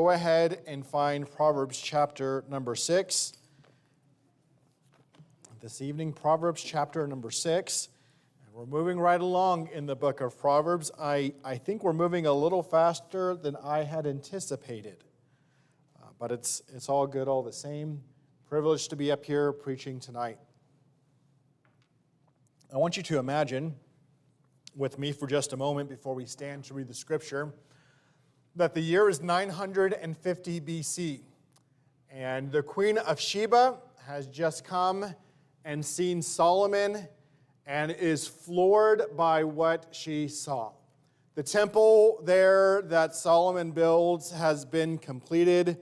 Go ahead and find Proverbs chapter number 6. This evening, Proverbs chapter number 6. And we're moving right along in the book of Proverbs. I think we're moving a little faster than I had anticipated. But it's all good all the same. Privileged to be up here preaching tonight. I want you to imagine with me for just a moment before we stand to read the scripture that the year is 950 BC, and the Queen of Sheba has just come and seen Solomon and is floored by what she saw. The temple there that Solomon builds has been completed,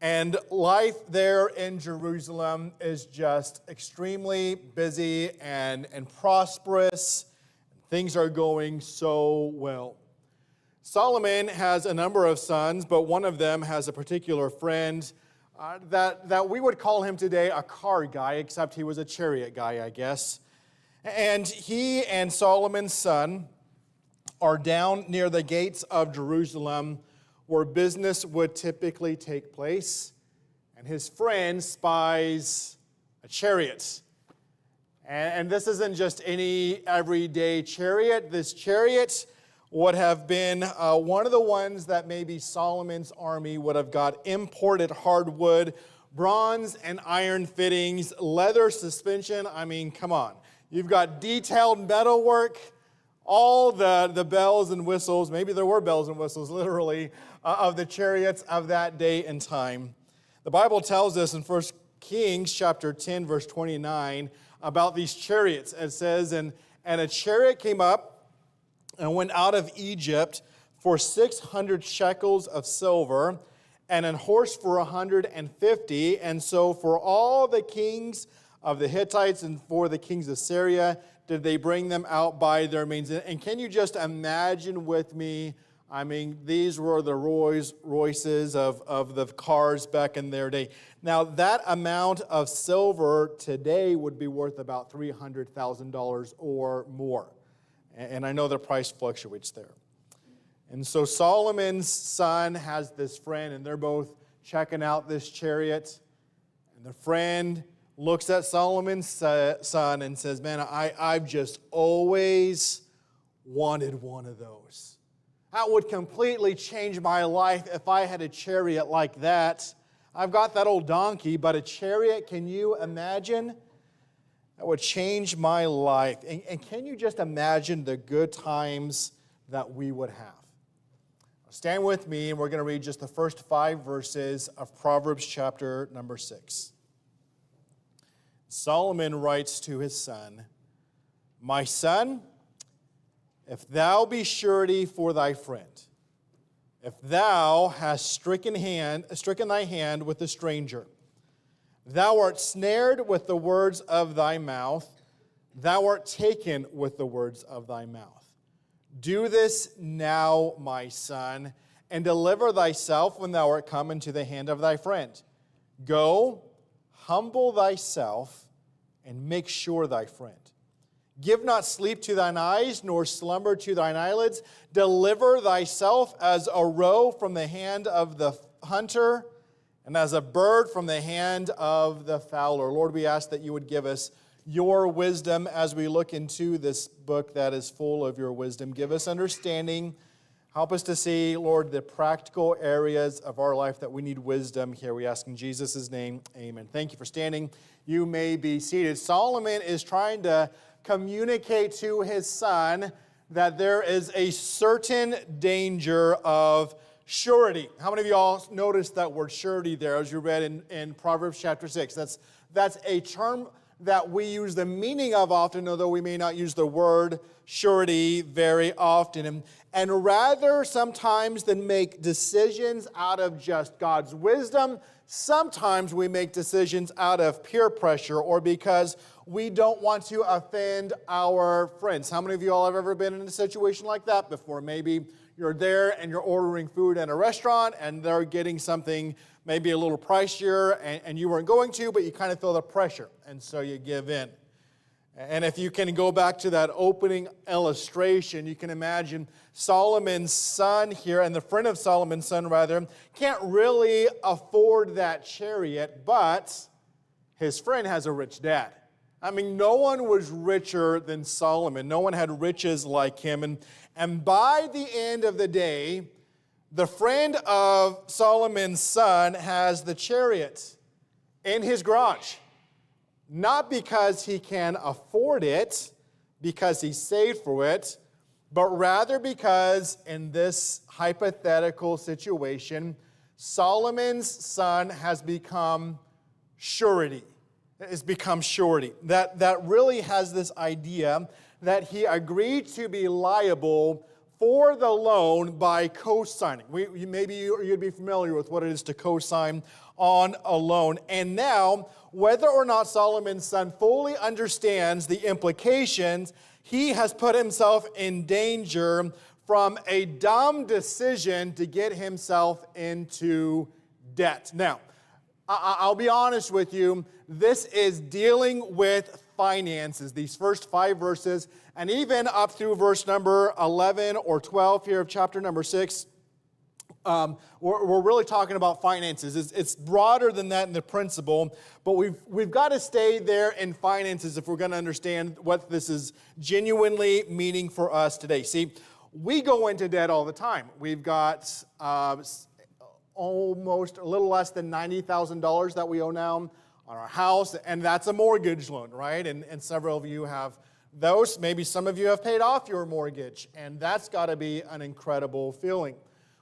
and life there in Jerusalem is just extremely busy and prosperous. Things are going so well. Solomon has a number of sons, but one of them has a particular friend that we would call him today a car guy, except he was a chariot guy, I guess. And he and Solomon's son are down near the gates of Jerusalem where business would typically take place. And his friend spies a chariot. And this isn't just any everyday chariot. This chariot would have been one of the ones that maybe Solomon's army would have got imported hardwood, bronze and iron fittings, leather suspension. I mean, come on. You've got detailed metalwork, all the bells and whistles, maybe there were bells and whistles literally, of the chariots of that day and time. The Bible tells us in 1 Kings chapter 10, verse 29, about these chariots. It says, and a chariot came up and went out of Egypt for 600 shekels of silver, and an horse for 150. And so for all the kings of the Hittites and for the kings of Syria, did they bring them out by their means. And can you just imagine with me, I mean, these were the Rolls Royces of the cars back in their day. Now, that amount of silver today would be worth about $300,000 or more. And I know the price fluctuates there. And so Solomon's son has this friend, and they're both checking out this chariot. And the friend looks at Solomon's son and says, man, I've just always wanted one of those. That would completely change my life if I had a chariot like that. I've got that old donkey, but a chariot, can you imagine? That would change my life. And can you just imagine the good times that we would have? Stand with me, and we're going to read just the first 5 verses of Proverbs chapter number 6. Solomon writes to his son, my son, if thou be surety for thy friend, if thou hast stricken thy hand with a stranger, thou art snared with the words of thy mouth, thou art taken with the words of thy mouth. Do this now, my son, and deliver thyself when thou art come into the hand of thy friend. Go, humble thyself, and make sure thy friend. Give not sleep to thine eyes, nor slumber to thine eyelids. Deliver thyself as a roe from the hand of the hunter, and as a bird from the hand of the fowler. Lord, we ask that you would give us your wisdom as we look into this book that is full of your wisdom. Give us understanding. Help us to see, Lord, the practical areas of our life that we need wisdom here. We ask in Jesus' name, amen. Thank you for standing. You may be seated. Solomon is trying to communicate to his son that there is a certain danger of surety. How many of y'all noticed that word surety there as you read in Proverbs chapter 6? That's a term that we use the meaning of often, although we may not use the word surety very often. And rather sometimes than make decisions out of just God's wisdom, sometimes we make decisions out of peer pressure or because we don't want to offend our friends. How many of you all have ever been in a situation like that before? Maybe you're there and you're ordering food at a restaurant and they're getting something maybe a little pricier and you weren't going to, but you kind of feel the pressure, and so you give in. And if you can go back to that opening illustration, you can imagine Solomon's son here, and the friend of Solomon's son, rather, can't really afford that chariot, but his friend has a rich dad. I mean, no one was richer than Solomon. No one had riches like him. And by the end of the day, the friend of Solomon's son has the chariot in his garage. Not because he can afford it, because he saved for it, but rather because in this hypothetical situation, Solomon's son has become surety. It's become surety. That really has this idea that he agreed to be liable for the loan by co-signing. Maybe you'd be familiar with what it is to co-sign on a loan. And now, whether or not Solomon's son fully understands the implications, he has put himself in danger from a dumb decision to get himself into debt. Now, I'll be honest with you, this is dealing with finances, these first 5 verses, and even up through verse number 11 or 12 here of chapter number 6. We're really talking about finances. It's broader than that in the principle, but we've got to stay there in finances if we're going to understand what this is genuinely meaning for us today. See, we go into debt all the time. We've got almost a little less than $90,000 that we owe now on our house, and that's a mortgage loan, right? And several of you have those. Maybe some of you have paid off your mortgage, and that's got to be an incredible feeling.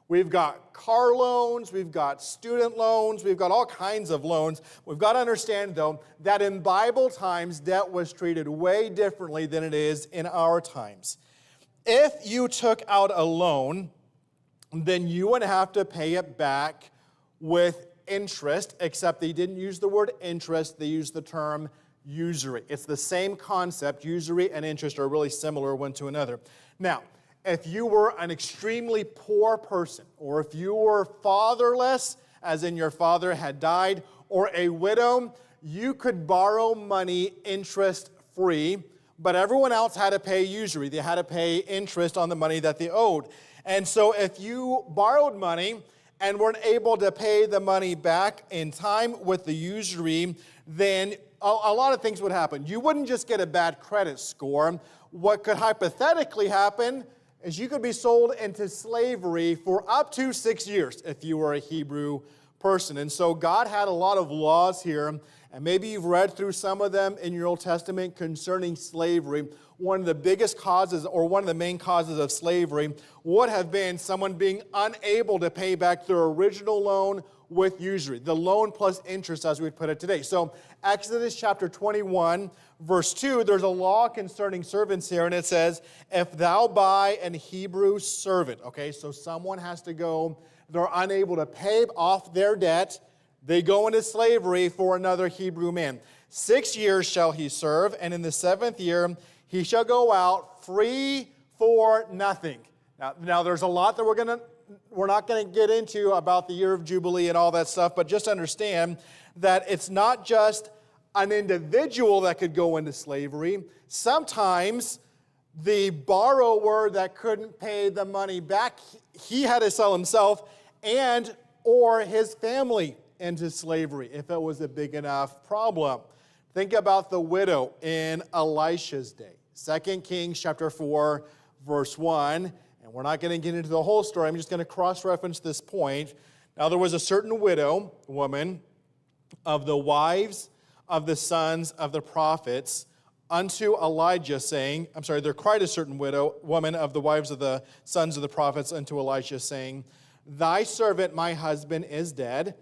We've got car loans, we've got student loans, we've got all kinds of loans. We've got to understand, though, that in Bible times, debt was treated way differently than it is in our times. If you took out a loan, then you would have to pay it back with interest, except they didn't use the word interest, they used the term usury. It's the same concept. Usury and interest are really similar one to another. Now, if you were an extremely poor person, or if you were fatherless, as in your father had died, or a widow, you could borrow money interest-free, but everyone else had to pay usury. They had to pay interest on the money that they owed. And so if you borrowed money and weren't able to pay the money back in time with the usury, then a lot of things would happen. You wouldn't just get a bad credit score. What could hypothetically happen is you could be sold into slavery for up to 6 years if you were a Hebrew person. And so God had a lot of laws here, and maybe you've read through some of them in your Old Testament concerning slavery. One of the biggest causes, or one of the main causes of slavery, would have been someone being unable to pay back their original loan with usury, the loan plus interest as we'd put it today. So Exodus chapter 21, verse 2, there's a law concerning servants here, and it says, if thou buy an Hebrew servant, okay, so someone has to go, they're unable to pay off their debt, they go into slavery for another Hebrew man. 6 years shall he serve, and in the 7th year he shall go out free for nothing. Now there's a lot that we're not going to get into about the year of Jubilee and all that stuff, but just understand that it's not just an individual that could go into slavery. Sometimes the borrower that couldn't pay the money back, he had to sell himself and or his family into slavery if it was a big enough problem. Think about the widow in Elisha's day. 2 Kings chapter 4, verse 1. And we're not going to get into the whole story. I'm just going to cross-reference this point. Now, there was a certain widow, woman, of the wives of the sons of the prophets unto Elijah, saying, there cried a certain woman of the wives of the sons of the prophets unto Elisha, saying, thy servant, my husband, is dead,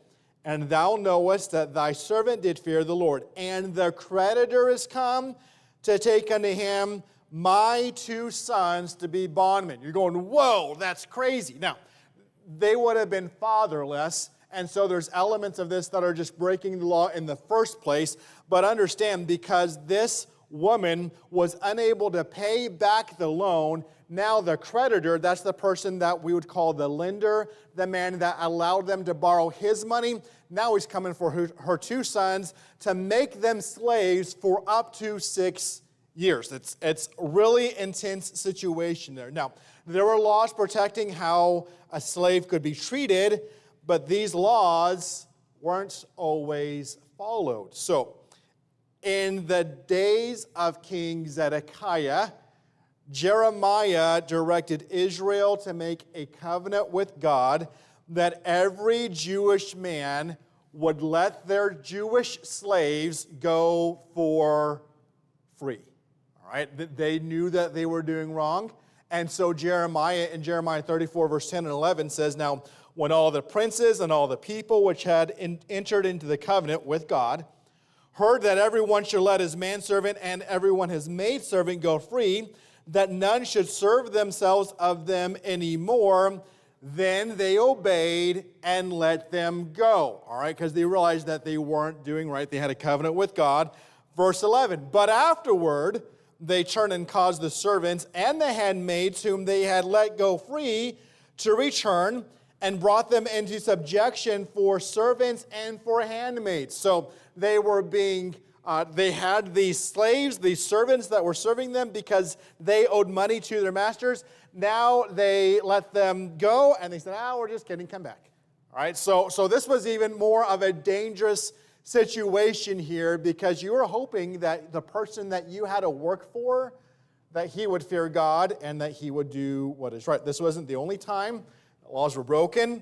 and thou knowest that thy servant did fear the Lord. And the creditor is come to take unto him my 2 sons to be bondmen. You're going, whoa, that's crazy. Now, they would have been fatherless, and so there's elements of this that are just breaking the law in the first place. But understand, because this woman was unable to pay back the loan, now the creditor, that's the person that we would call the lender, the man that allowed them to borrow his money, now he's coming for her 2 sons to make them slaves for up to 6 years. It's a really intense situation there. Now, there were laws protecting how a slave could be treated, but these laws weren't always followed. So, in the days of King Zedekiah, Jeremiah directed Israel to make a covenant with God that every Jewish man would let their Jewish slaves go for free. All right? They knew that they were doing wrong. And so Jeremiah, in Jeremiah 34, verse 10 and 11, says, "Now, when all the princes and all the people which had entered into the covenant with God heard that everyone should let his manservant and everyone his maidservant go free, that none should serve themselves of them anymore, then they obeyed and let them go." All right, because they realized that they weren't doing right. They had a covenant with God. Verse 11, "But afterward they turned and caused the servants and the handmaids whom they had let go free to return and brought them into subjection for servants and for handmaids." So they were they had these slaves, these servants that were serving them because they owed money to their masters. Now they let them go, and they said, we're just kidding, come back. All right, so this was even more of a dangerous situation here because you were hoping that the person that you had to work for, that he would fear God and that he would do what is right. This wasn't the only time the laws were broken.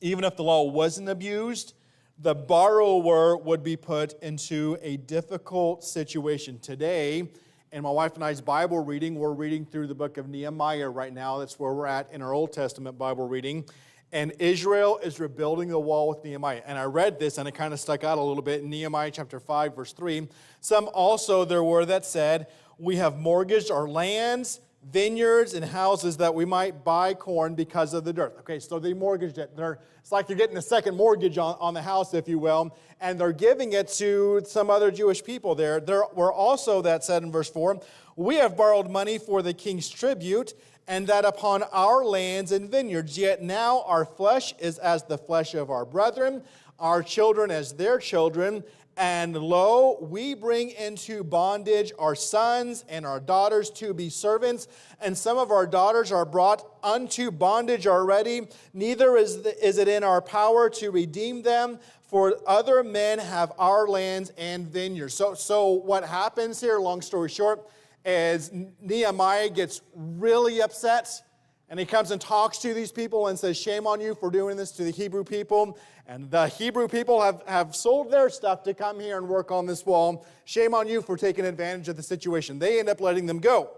Even if the law wasn't abused, the borrower would be put into a difficult situation. Today, in my wife and I's Bible reading, we're reading through the book of Nehemiah right now. That's where we're at in our Old Testament Bible reading. And Israel is rebuilding the wall with Nehemiah. And I read this, and it kind of stuck out a little bit in Nehemiah chapter 5, verse 3. "Some also there were that said, we have mortgaged our lands, vineyards, and houses that we might buy corn because of the dearth." Okay, so they mortgaged it. It's like they're getting a second mortgage on the house, if you will, and they're giving it to some other Jewish people there. There were also that said in verse 4, "We have borrowed money for the king's tribute, and that upon our lands and vineyards. Yet now our flesh is as the flesh of our brethren, our children as their children. And lo, we bring into bondage our sons and our daughters to be servants, and some of our daughters are brought unto bondage already. Neither is it in our power to redeem them, for other men have our lands and vineyards." So what happens here, long story short, is Nehemiah gets really upset, and he comes and talks to these people and says, "Shame on you for doing this to the Hebrew people. And the Hebrew people have sold their stuff to come here and work on this wall. Shame on you for taking advantage of the situation." They end up letting them go.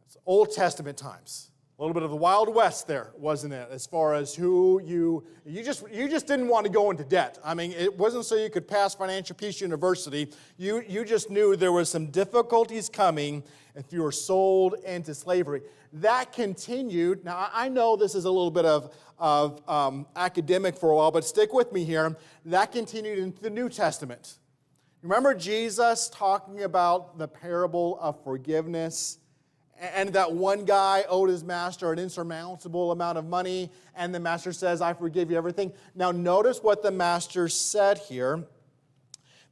It's Old Testament times. A little bit of the Wild West there, wasn't it? As far as who you just didn't want to go into debt. I mean, it wasn't so you could pass Financial Peace University. You just knew there was some difficulties coming if you were sold into slavery. That continued. Now, I know this is a little bit of academic for a while, but stick with me here. That continued into the New Testament. Remember Jesus talking about the parable of forgiveness? And that one guy owed his master an insurmountable amount of money, and the master says, "I forgive you everything." Now notice what the master said here,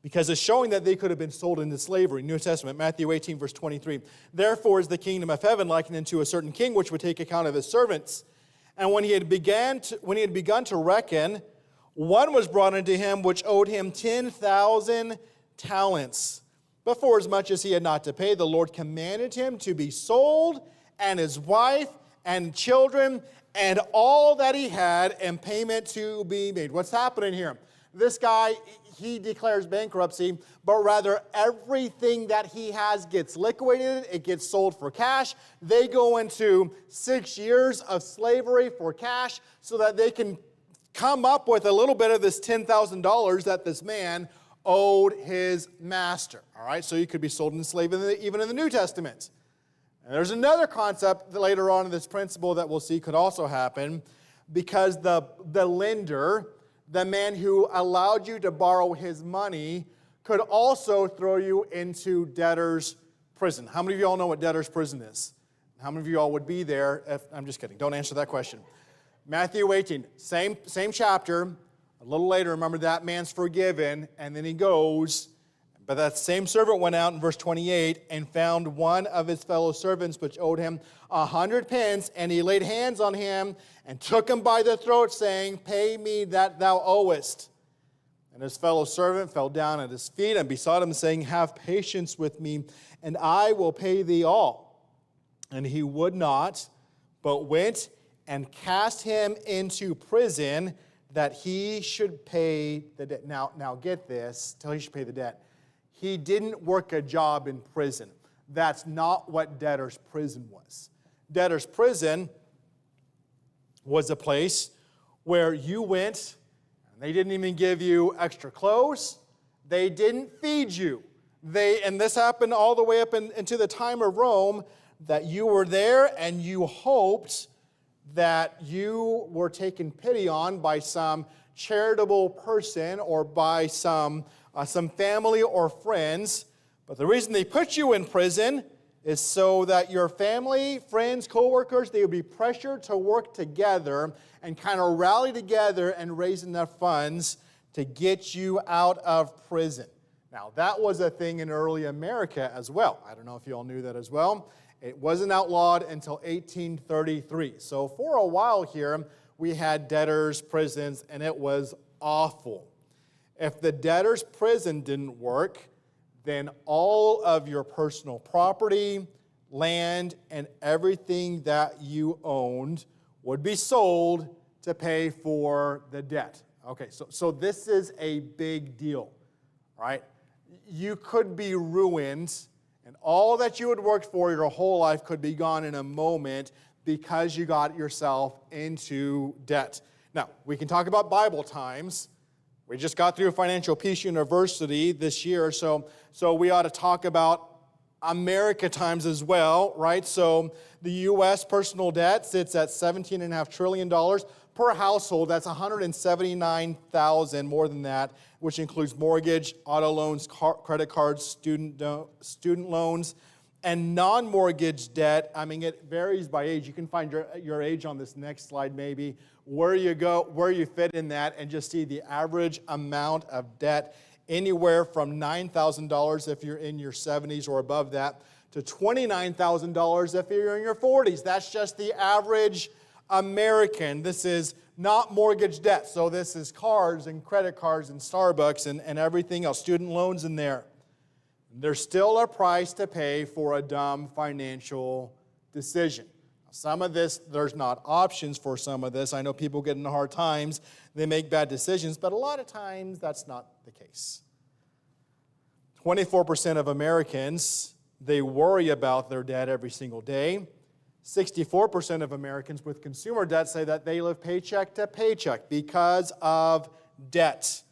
because it's showing that they could have been sold into slavery. New Testament, Matthew 18, verse 23. "Therefore is the kingdom of heaven likened unto a certain king, which would take account of his servants. And when he had begun to reckon, one was brought unto him which owed him 10,000 talents. But for as much as he had not to pay, the Lord commanded him to be sold, and his wife, and children, and all that he had, and payment to be made." What's happening here? This guy, he declares bankruptcy, but rather everything that he has gets liquidated. It gets sold for cash. They go into 6 years of slavery for cash so that they can come up with a little bit of this $10,000 that this man owed his master. All right, so you could be sold into slavery even in the New Testament. And there's another concept later on in this principle that we'll see could also happen, because the lender, the man who allowed you to borrow his money, could also throw you into debtor's prison. How many of you all know what debtor's prison is? How many of you all would be there if, I'm just kidding, don't answer that question. Matthew 18, same chapter. A little later, remember, that man's forgiven, and then he goes, But that same servant went out in verse 28 and found one of his fellow servants which owed him 100 pence, and he laid hands on him and took him by the throat, saying, Pay me that thou owest. And his fellow servant fell down at his feet and besought him, saying, Have patience with me, and I will pay thee all. And he would not, but went and cast him into prison, that he should pay the debt. Now get this, till he should pay the debt. He didn't work a job in prison. That's not what debtor's prison was. Debtor's prison was a place where you went, and they didn't even give you extra clothes. They didn't feed you. And this happened all the way up into the time of Rome, that you were there and you hoped that you were taken pity on by some charitable person or by some family or friends. But the reason they put you in prison is so that your family, friends, co-workers, they would be pressured to work together and kind of rally together and raise enough funds to get you out of prison. Now, that was a thing in early America as well. I don't know if you all knew that as well. It wasn't outlawed until 1833. So for a while here, we had debtors' prisons, and it was awful. If the debtor's prison didn't work, then all of your personal property, land, and everything that you owned would be sold to pay for the debt. Okay, so this is a big deal, right? You could be ruined, and all that you had worked for your whole life could be gone in a moment because you got yourself into debt. Now, we can talk about Bible times. We just got through Financial Peace University this year, so we ought to talk about America times as well, right? So the U.S. personal debt sits at $17.5 trillion per household. That's $179,000 more than that, which includes mortgage, auto loans, credit cards, student loans, and non-mortgage debt. I mean, it varies by age. You can find your age on this next slide maybe, where you fit in that, and just see the average amount of debt, anywhere from $9,000 if you're in your 70s or above that, to $29,000 if you're in your 40s. That's just the average American. This is not mortgage debt. So this is cars and credit cards and Starbucks and everything else, student loans in there. There's still a price to pay for a dumb financial decision. Some of this, there's not options for some of this. I know people get into hard times. They make bad decisions, but a lot of times that's not the case. 24% of Americans, they worry about their debt every single day. 64% of Americans with consumer debt say that they live paycheck to paycheck because of debt.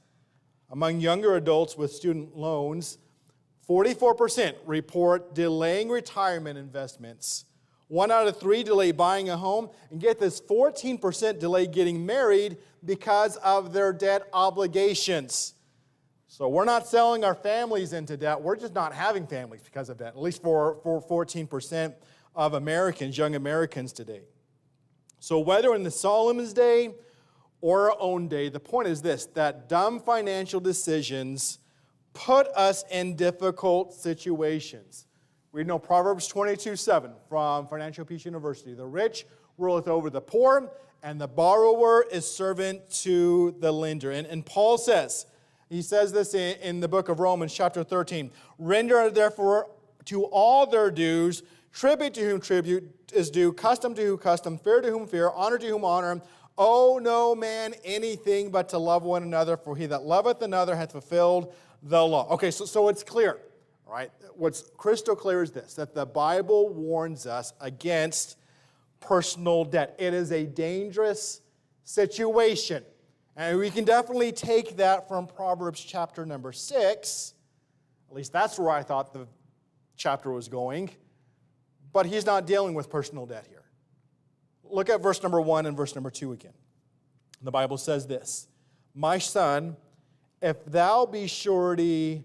Among younger adults with student loans, 44% report delaying retirement investments. 1 out of 3 delay buying a home. And get this, 14% delay getting married because of their debt obligations. So we're not selling our families into debt. We're just not having families because of debt, at least for 14% of Americans, young Americans today. So whether in the Solomon's day or our own day, the point is this, that dumb financial decisions put us in difficult situations. We know Proverbs 22:7 from Financial Peace University. The rich ruleth over the poor, and the borrower is servant to the lender. And Paul says, he says this in the book of Romans, chapter 13, render therefore to all their dues, tribute to whom tribute is due, custom to whom custom, fear to whom fear, honor to whom honor. Owe no man anything but to love one another, for he that loveth another hath fulfilled the law. Okay, so it's clear, right? What's crystal clear is this, that the Bible warns us against personal debt. It is a dangerous situation. And we can definitely take that from Proverbs chapter number 6. At least that's where I thought the chapter was going. But he's not dealing with personal debt here. Look at verse number 1 and verse number 2 again. The Bible says this, my son, if thou be surety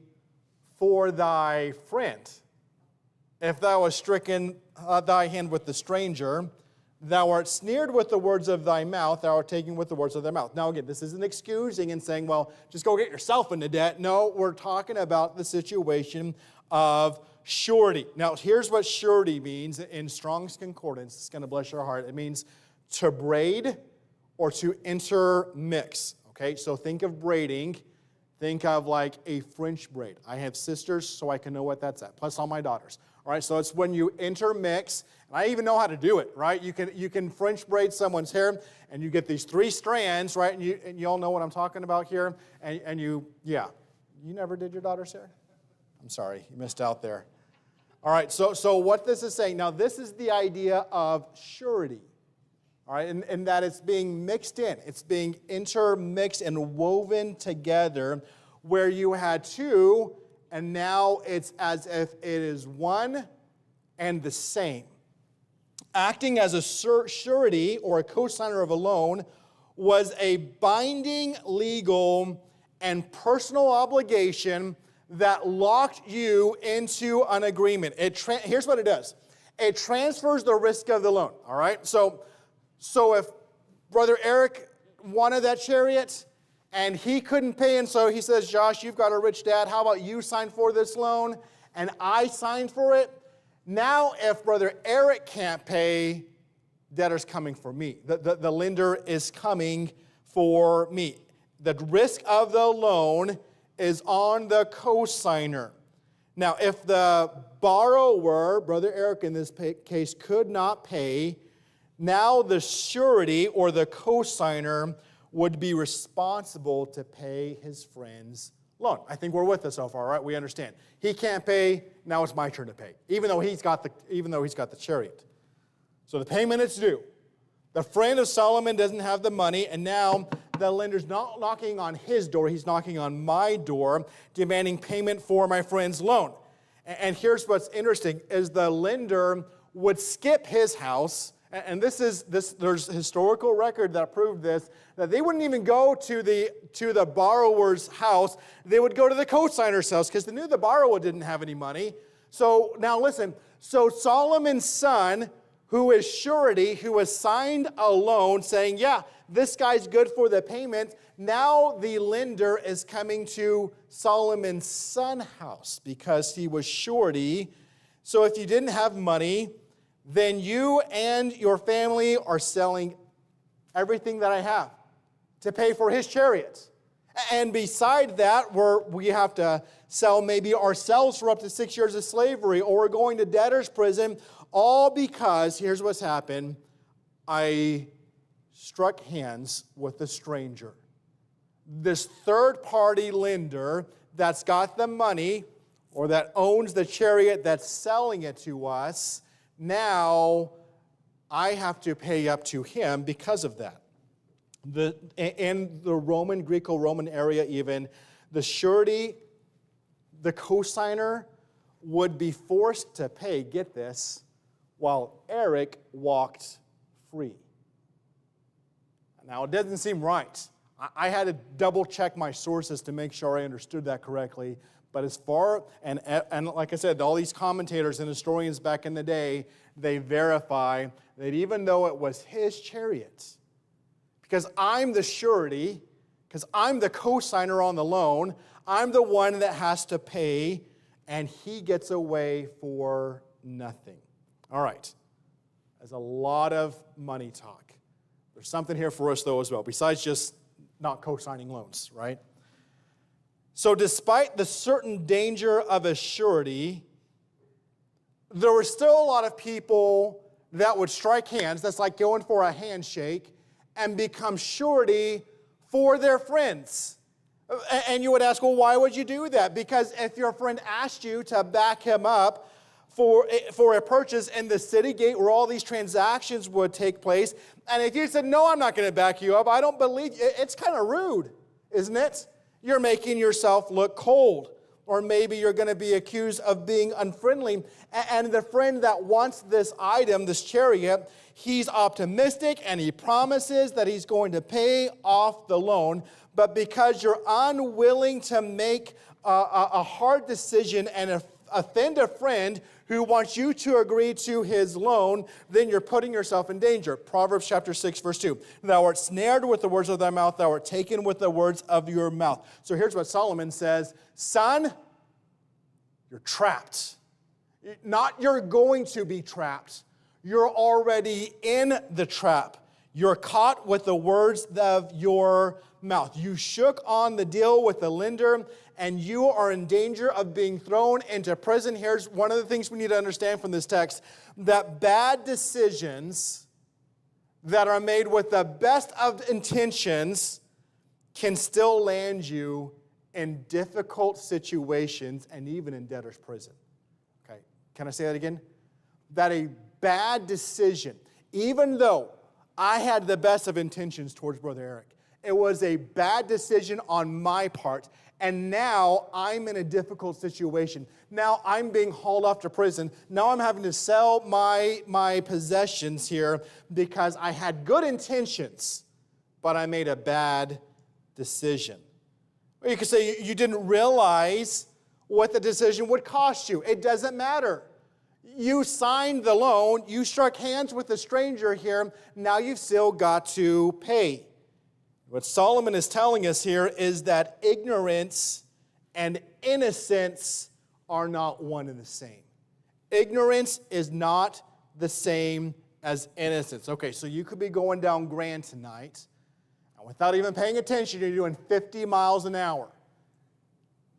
for thy friend, if thou hast stricken thy hand with the stranger, Thou art sneered with the words of thy mouth, thou art taken with the words of thy mouth. Now again, this isn't excusing and saying, well, just go get yourself into debt. No, we're talking about the situation of surety. Now, here's what surety means in Strong's Concordance. It's going to bless your heart. It means to braid or to intermix. Okay, so think of braiding. Think of like a French braid. I have sisters, so I can know what that's at, plus all my daughters. All right, so it's when you intermix, and I even know how to do it, right? You can French braid someone's hair, and you get these 3 strands, right? And you all know what I'm talking about here. You never did your daughter's hair? I'm sorry, you missed out there. All right, so what this is saying, now this is the idea of surety. All right, and that it's being mixed in. It's being intermixed and woven together where you had 2, and now it's as if it is one and the same. Acting as a surety or a cosigner of a loan was a binding legal and personal obligation that locked you into an agreement. Here's what it does. It transfers the risk of the loan, all right? So if Brother Eric wanted that chariot and he couldn't pay, and so he says, Josh, you've got a rich dad. How about you sign for this loan? And I signed for it. Now, if Brother Eric can't pay, debtor's coming for me. The lender is coming for me. The risk of the loan is on the cosigner. Now, if the borrower, Brother Eric in this case, could not pay, now the surety or the cosigner would be responsible to pay his friend's loan. I think we're with us so far, right? We understand. He can't pay, now it's my turn to pay, even though he's got the chariot. So the payment is due. The friend of Solomon doesn't have the money, and now the lender's not knocking on his door, he's knocking on my door, demanding payment for my friend's loan. And here's what's interesting, is the lender would skip his house, and there's historical record that proved this, that they wouldn't even go to the borrower's house. They would go to the cosigner's house because they knew the borrower didn't have any money. So now listen, so Solomon's son, who is surety, who has signed a loan saying, yeah, this guy's good for the payment, now the lender is coming to Solomon's son's house because he was surety. So if you didn't have money, then you and your family are selling everything that I have to pay for his chariot. And beside that, we have to sell maybe ourselves for up to 6 years of slavery, or we're going to debtor's prison, all because, here's what's happened, I struck hands with a stranger. This third-party lender that's got the money, or that owns the chariot that's selling it to us, now I have to pay up to him because of that. In the Greco-Roman area even, the surety, the cosigner, would be forced to pay, get this, while Eric walked free. Now, it doesn't seem right. I had to double check my sources to make sure I understood that correctly. But as far, and like I said, all these commentators and historians back in the day, they verify that even though it was his chariot, because I'm the surety, because I'm the cosigner on the loan, I'm the one that has to pay, and he gets away for nothing. All right. There's a lot of money talk. There's something here for us, though, as well, besides just not co-signing loans, right? So despite the certain danger of a surety, there were still a lot of people that would strike hands, that's like going for a handshake, and become surety for their friends. And you would ask, well, why would you do that? Because if your friend asked you to back him up for a purchase in the city gate where all these transactions would take place, and if you said, no, I'm not going to back you up, I don't believe you, it's kind of rude, isn't it? You're making yourself look cold. Or maybe you're going to be accused of being unfriendly. And the friend that wants this item, this chariot, he's optimistic and he promises that he's going to pay off the loan. But because you're unwilling to make a hard decision and offend a friend who wants you to agree to his loan, then you're putting yourself in danger. Proverbs chapter 6, verse 2. Thou art snared with the words of thy mouth, thou art taken with the words of your mouth. So here's what Solomon says, son, you're trapped. Not you're going to be trapped. You're already in the trap. You're caught with the words of your mouth. You shook on the deal with the lender, and you are in danger of being thrown into prison. Here's one of the things we need to understand from this text, that bad decisions that are made with the best of intentions can still land you in difficult situations and even in debtor's prison. Okay, can I say that again? That a bad decision, even though I had the best of intentions towards Brother Eric, it was a bad decision on my part, and now I'm in a difficult situation. Now I'm being hauled off to prison. Now I'm having to sell my possessions here because I had good intentions, but I made a bad decision. Or you could say you didn't realize what the decision would cost you. It doesn't matter. You signed the loan. You struck hands with a stranger here. Now you've still got to pay. What Solomon is telling us here is that ignorance and innocence are not one and the same. Ignorance is not the same as innocence. Okay, so you could be going down Grand tonight, and without even paying attention, you're doing 50 miles an hour.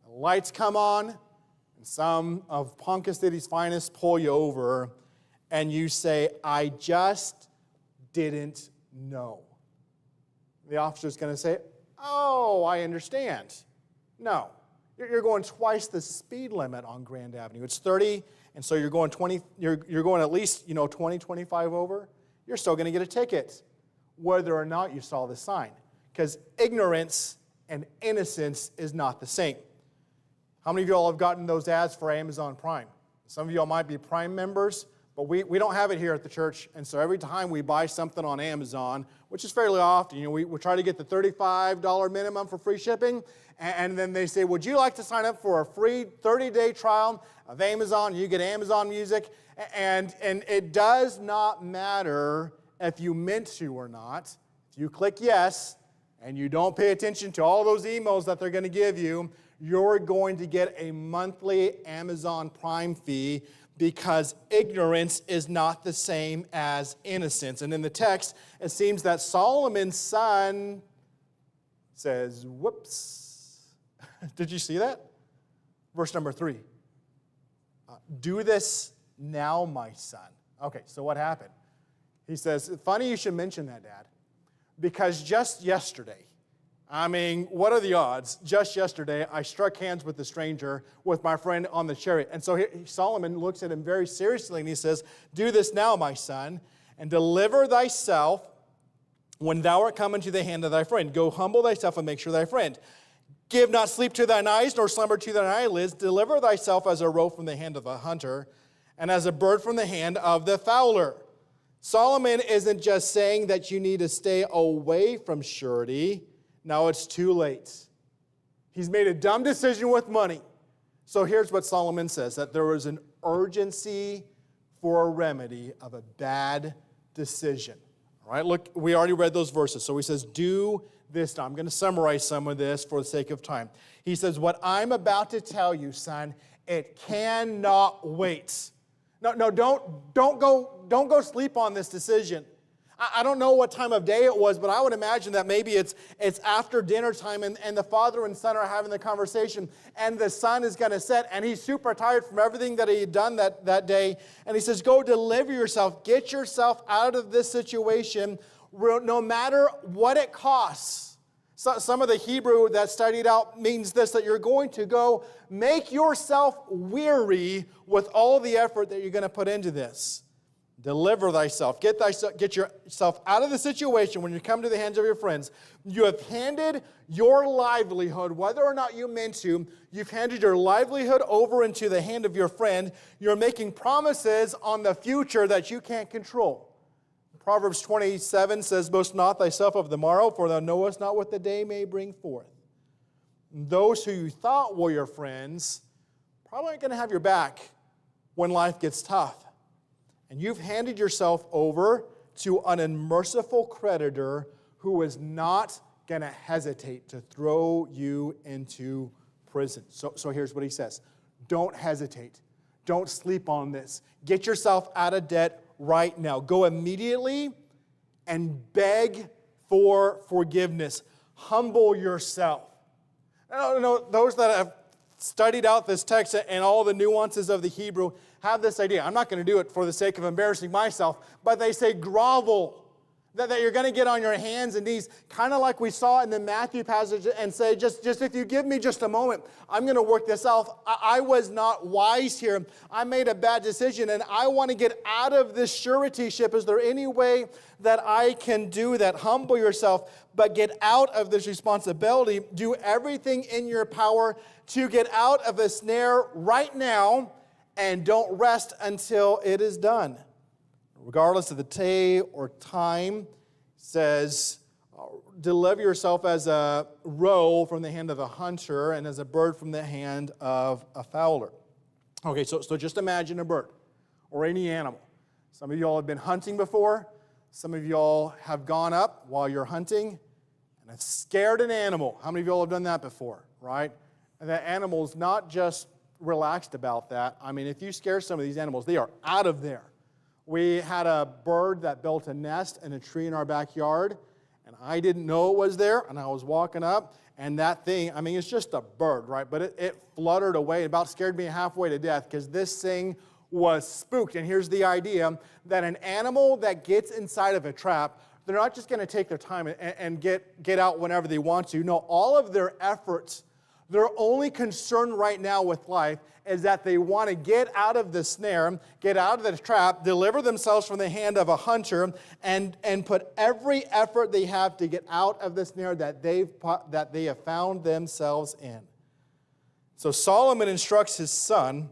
The lights come on, and some of Ponca City's finest pull you over, and you say, I just didn't know. The officer's going to say, oh, I understand. No, you're going twice the speed limit on Grand Avenue. It's 30, and so you're going 20. You're going at least 20, 25 over. You're still going to get a ticket, whether or not you saw the sign, because ignorance and innocence is not the same. How many of y'all have gotten those ads for Amazon Prime? Some of y'all might be Prime members, but we don't have it here at the church, and so every time we buy something on Amazon, which is fairly often, we try to get the $35 minimum for free shipping, and then they say, would you like to sign up for a free 30-day trial of Amazon? You get Amazon Music, and it does not matter if you meant to or not. If you click yes, and you don't pay attention to all those emails that they're going to give you, you're going to get a monthly Amazon Prime fee, because ignorance is not the same as innocence. And in the text, it seems that Solomon's son says, whoops. Did you see that? Verse number 3. Do this now, my son. Okay, so what happened? He says, funny you should mention that, Dad, because just yesterday, what are the odds? Just yesterday, I struck hands with a stranger, with my friend on the chariot. And so Solomon looks at him very seriously, and he says, do this now, my son, and deliver thyself when thou art come into the hand of thy friend. Go humble thyself and make sure thy friend. Give not sleep to thine eyes, nor slumber to thine eyelids. Deliver thyself as a roe from the hand of the hunter, and as a bird from the hand of the fowler. Solomon isn't just saying that you need to stay away from surety. Now it's too late. He's made a dumb decision with money. So here's what Solomon says, that there was an urgency for a remedy of a bad decision. All right, look, we already read those verses. So he says, do this now. I'm going to summarize some of this for the sake of time. He says, what I'm about to tell you, son, it cannot wait. No, don't go sleep on this decision. I don't know what time of day it was, but I would imagine that maybe it's after dinner time, and the father and son are having the conversation, and the son is going to sit, and he's super tired from everything that he had done that day, and he says, go deliver yourself, get yourself out of this situation, no matter what it costs. So, some of the Hebrew that studied out means this, that you're going to go make yourself weary with all the effort that you're going to put into this. Deliver thyself. Get yourself out of the situation when you come to the hands of your friends. You have handed your livelihood, whether or not you meant to, you've handed your livelihood over into the hand of your friend. You're making promises on the future that you can't control. Proverbs 27 says, boast not thyself of the morrow, for thou knowest not what the day may bring forth. And those who you thought were your friends probably aren't going to have your back when life gets tough. And you've handed yourself over to an unmerciful creditor who is not going to hesitate to throw you into prison. So here's what he says. Don't hesitate. Don't sleep on this. Get yourself out of debt right now. Go immediately and beg for forgiveness. Humble yourself. No, those that have studied out this text and all the nuances of the Hebrew have this idea. I'm not going to do it for the sake of embarrassing myself, but they say grovel. That you're going to get on your hands and knees, kind of like we saw in the Matthew passage, and say, just if you give me just a moment, I'm going to work this out. I was not wise here. I made a bad decision, and I want to get out of this suretyship. Is there any way that I can do that? Humble yourself, but get out of this responsibility. Do everything in your power to get out of the snare right now, and don't rest until it is done. Regardless of the day or time, says, deliver yourself as a roe from the hand of a hunter and as a bird from the hand of a fowler. Okay, so just imagine a bird or any animal. Some of y'all have been hunting before. Some of y'all have gone up while you're hunting and have scared an animal. How many of y'all have done that before, right? And that animal's not just relaxed about that. I mean, if you scare some of these animals, they are out of there. We had a bird that built a nest in a tree in our backyard, and I didn't know it was there, and I was walking up, and that thing, I mean, it's just a bird, right? But it fluttered away, about scared me halfway to death, because this thing was spooked. And here's the idea, that an animal that gets inside of a trap, they're not just going to take their time and get out whenever they want to. No, all of their efforts, their only concern right now with life is that they want to get out of the snare, get out of the trap, deliver themselves from the hand of a hunter, and put every effort they have to get out of the snare that they have found themselves in. So Solomon instructs his son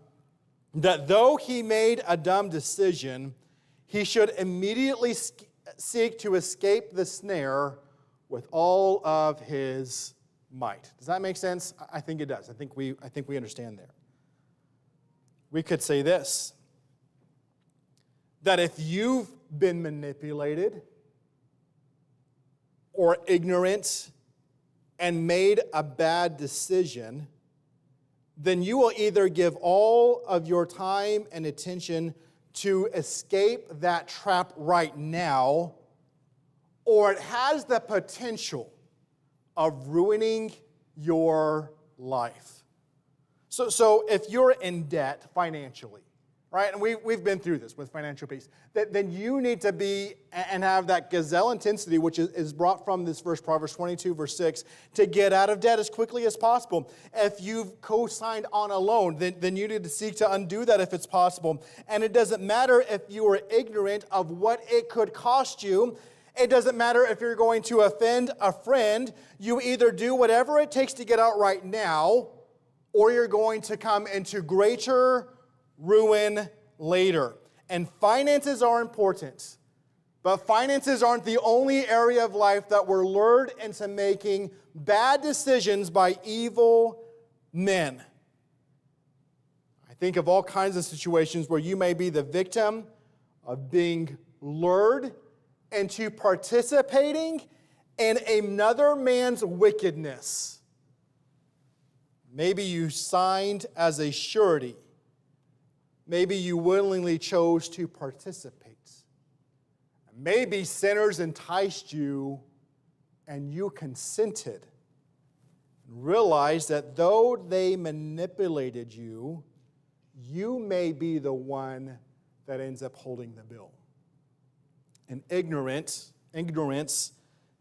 that though he made a dumb decision, he should immediately seek to escape the snare with all of his might. Does that make sense? I think it does. I think we understand there. We could say this, that if you've been manipulated or ignorant and made a bad decision, then you will either give all of your time and attention to escape that trap right now, or it has the potential of ruining your life. So if you're in debt financially, right, and we've been through this with financial peace, then you need to be and have that gazelle intensity, which is brought from this verse, Proverbs 22, verse 6, to get out of debt as quickly as possible. If you've co-signed on a loan, then you need to seek to undo that if it's possible. And it doesn't matter if you are ignorant of what it could cost you. It doesn't matter if you're going to offend a friend. You either do whatever it takes to get out right now, or you're going to come into greater ruin later. And finances are important, but finances aren't the only area of life that we're lured into making bad decisions by evil men. I think of all kinds of situations where you may be the victim of being lured into participating in another man's wickedness. Maybe you signed as a surety. Maybe you willingly chose to participate. Maybe sinners enticed you and you consented. Realize that though they manipulated you, you may be the one that ends up holding the bill. And ignorance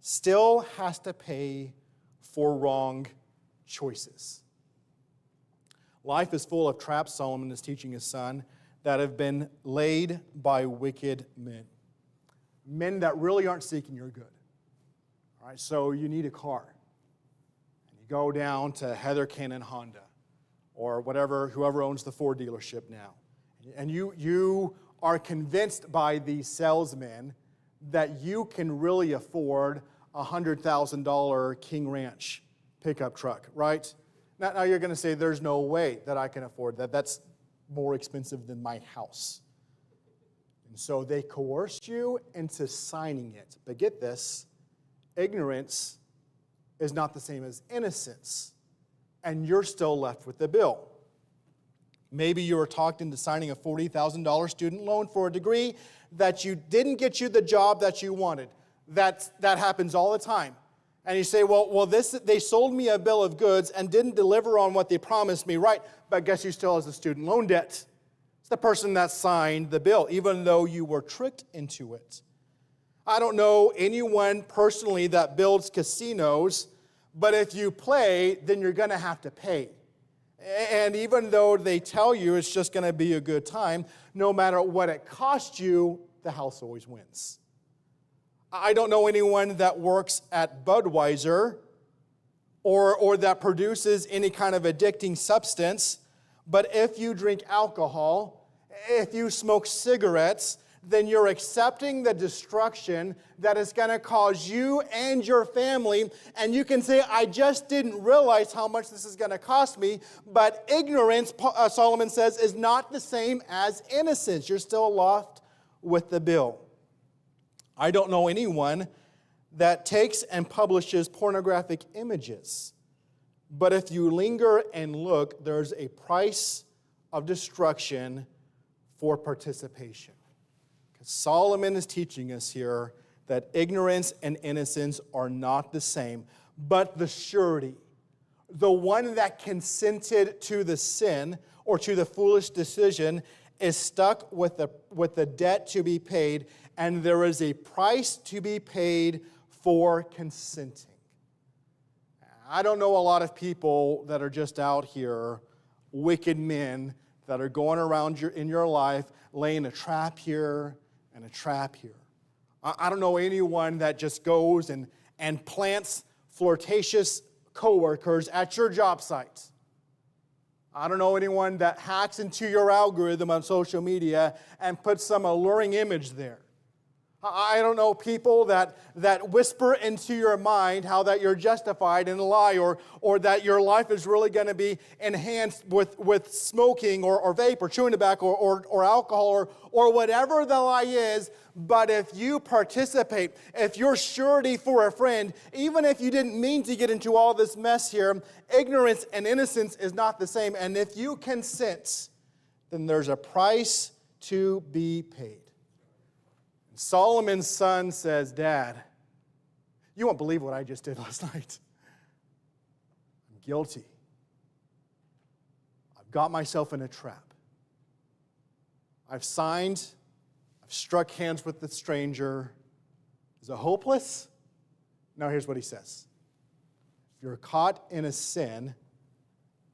still has to pay for wrong choices. Life is full of traps, Solomon is teaching his son, that have been laid by wicked men. Men that really aren't seeking your good. All right, so you need a car. And you go down to Heather Cannon Honda or whoever owns the Ford dealership now. And you are convinced by these salesmen that you can really afford a $100,000 King Ranch pickup truck, right? Now you're going to say, there's no way that I can afford that. That's more expensive than my house. And so they coerced you into signing it. But get this, ignorance is not the same as innocence, and you're still left with the bill. Maybe you were talked into signing a $40,000 student loan for a degree that didn't get you the job that you wanted. That happens all the time. And you say, well, they sold me a bill of goods and didn't deliver on what they promised me, right? But guess who still has the student loan debt? It's the person that signed the bill, even though you were tricked into it. I don't know anyone personally that builds casinos, but if you play, then you're going to have to pay. And even though they tell you it's just going to be a good time, no matter what it costs you, the house always wins. I don't know anyone that works at Budweiser or that produces any kind of addicting substance, but if you drink alcohol, if you smoke cigarettes, then you're accepting the destruction that is going to cause you and your family. And you can say, I just didn't realize how much this is going to cost me. But ignorance, Solomon says, is not the same as innocence. You're still aloft with the bill. I don't know anyone that takes and publishes pornographic images. But if you linger and look, there's a price of destruction for participation. Solomon is teaching us here that ignorance and innocence are not the same, but the surety, the one that consented to the sin or to the foolish decision, is stuck with the debt to be paid, and there is a price to be paid for consenting. I don't know a lot of people that are just out here, wicked men, that are going around in your life, laying a trap here and a trap here. I don't know anyone that just goes and plants flirtatious coworkers at your job site. I don't know anyone that hacks into your algorithm on social media and puts some alluring image there. I don't know people that whisper into your mind how that you're justified in a lie or that your life is really going to be enhanced with smoking or vape or chewing tobacco or alcohol or whatever the lie is. But if you participate, if you're surety for a friend, even if you didn't mean to get into all this mess here, ignorance and innocence is not the same. And if you consent, then there's a price to be paid. Solomon's son says, Dad, you won't believe what I just did last night. I'm guilty. I've got myself in a trap. I've signed, I've struck hands with the stranger. Is it hopeless? Now here's what he says. If you're caught in a sin,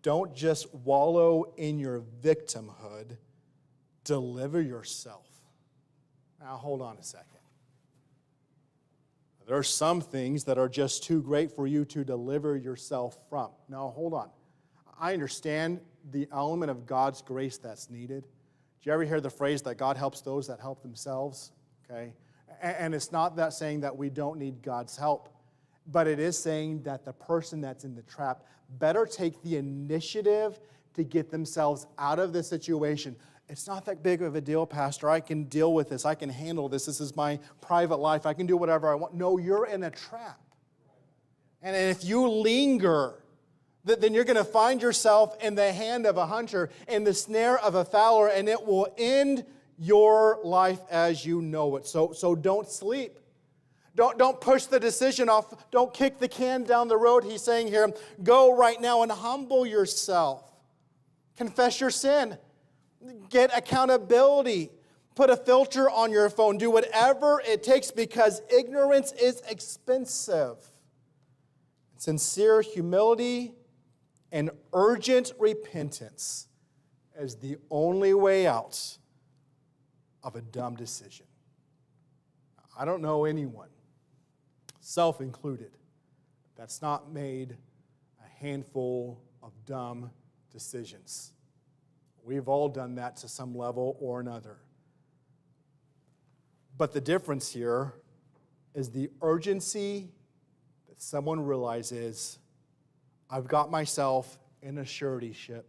don't just wallow in your victimhood. Deliver yourself. Now, hold on a second. There are some things that are just too great for you to deliver yourself from. Now, hold on. I understand the element of God's grace that's needed. Do you ever hear the phrase that God helps those that help themselves? Okay? And it's not that saying that we don't need God's help, but it is saying that the person that's in the trap better take the initiative to get themselves out of the situation. It's not that big of a deal, Pastor. I can deal with this. I can handle this. This is my private life. I can do whatever I want. No, you're in a trap. And if you linger, then you're going to find yourself in the hand of a hunter, in the snare of a fowler, and it will end your life as you know it. So don't sleep. Don't push the decision off. Don't kick the can down the road. He's saying here, go right now and humble yourself. Confess your sin. Get accountability. Put a filter on your phone. Do whatever it takes because ignorance is expensive. Sincere humility and urgent repentance is the only way out of a dumb decision. I don't know anyone, self included, that's not made a handful of dumb decisions. We've all done that to some level or another. But the difference here is the urgency that someone realizes, I've got myself in a suretyship.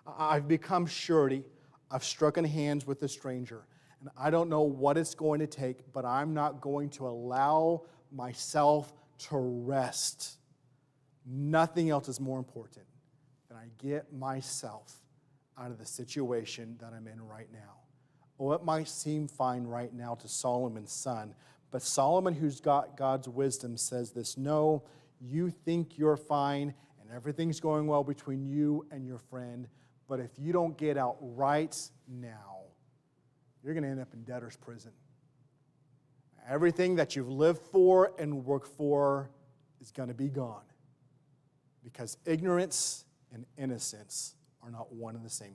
I've become surety. I've stricken hands with a stranger, and I don't know what it's going to take, but I'm not going to allow myself to rest. Nothing else is more important than I get myself out of the situation that I'm in right now. Oh, it might seem fine right now to Solomon's son, but Solomon, who's got God's wisdom, says this: no, you think you're fine and everything's going well between you and your friend, but if you don't get out right now, you're going to end up in debtor's prison. Everything that you've lived for and worked for is going to be gone, because ignorance and innocence are not one and the same